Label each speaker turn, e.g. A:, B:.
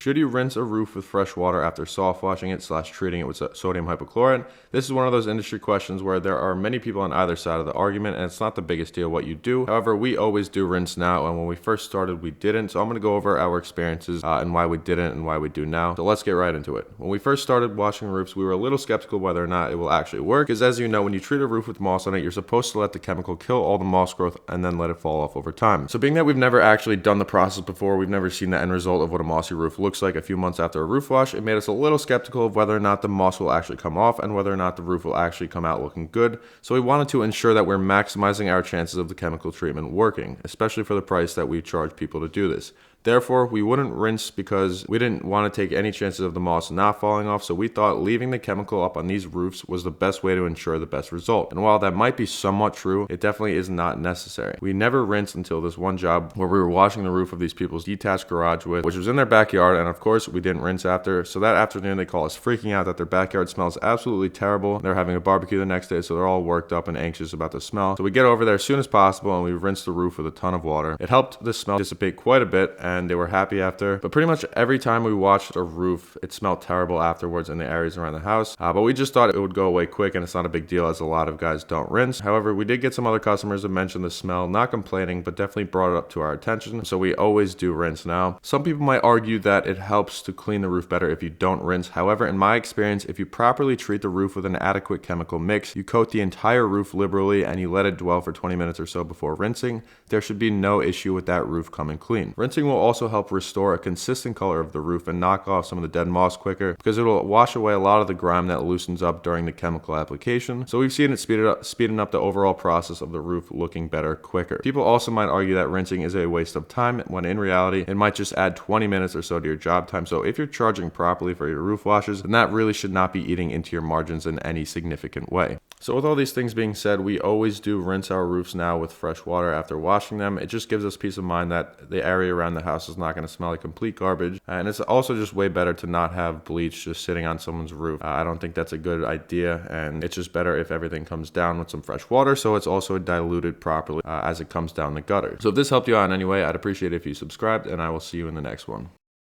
A: Should you rinse a roof with fresh water after soft washing it / treating it with sodium hypochlorite? This is one of those industry questions where there are many people on either side of the argument, and it's not the biggest deal what you do. However, we always do rinse now, and when we first started, we didn't. So I'm going to go over our experiences and why we didn't and why we do now. So let's get right into it. When we first started washing roofs, we were a little skeptical whether or not it will actually work, because as you know, when you treat a roof with moss on it, you're supposed to let the chemical kill all the moss growth and then let it fall off over time. So being that we've never actually done the process before, we've never seen the end result of what a mossy roof looks like a few months after a roof wash, it made us a little skeptical of whether or not the moss will actually come off and whether or not the roof will actually come out looking good. So we wanted to ensure that we're maximizing our chances of the chemical treatment working, especially for the price that we charge people to do this. Therefore, we wouldn't rinse because we didn't want to take any chances of the moss not falling off, so we thought leaving the chemical up on these roofs was the best way to ensure the best result. And while that might be somewhat true, it definitely is not necessary. We never rinsed until this one job where we were washing the roof of these people's detached garage which was in their backyard, and of course we didn't rinse after. So that afternoon they call us freaking out that their backyard smells absolutely terrible. They're having a barbecue the next day, so they're all worked up and anxious about the smell. So we get over there as soon as possible and we rinse the roof with a ton of water. It helped the smell dissipate quite a bit, and they were happy after. But pretty much every time we washed a roof, it smelled terrible afterwards in the areas around the house. But we just thought it would go away quick, and it's not a big deal as a lot of guys don't rinse. However, we did get some other customers that mentioned the smell, not complaining, but definitely brought it up to our attention. So we always do rinse now. Some people might argue that it helps to clean the roof better if you don't rinse. However, in my experience, if you properly treat the roof with an adequate chemical mix, you coat the entire roof liberally and you let it dwell for 20 minutes or so before rinsing, there should be no issue with that roof coming clean. Rinsing will also help restore a consistent color of the roof and knock off some of the dead moss quicker, because it will wash away a lot of the grime that loosens up during the chemical application. So we've seen it speeding up the overall process of the roof looking better quicker. People also might argue that rinsing is a waste of time, when in reality it might just add 20 minutes or so to your job time. So if you're charging properly for your roof washes, then that really should not be eating into your margins in any significant way. So with all these things being said, we always do rinse our roofs now with fresh water after washing them. It just gives us peace of mind that the area around the house is not going to smell like complete garbage. And it's also just way better to not have bleach just sitting on someone's roof. I don't think that's a good idea, and it's just better if everything comes down with some fresh water, so it's also diluted properly as it comes down the gutter. So if this helped you out in any way, I'd appreciate it if you subscribed, and I will see you in the next one.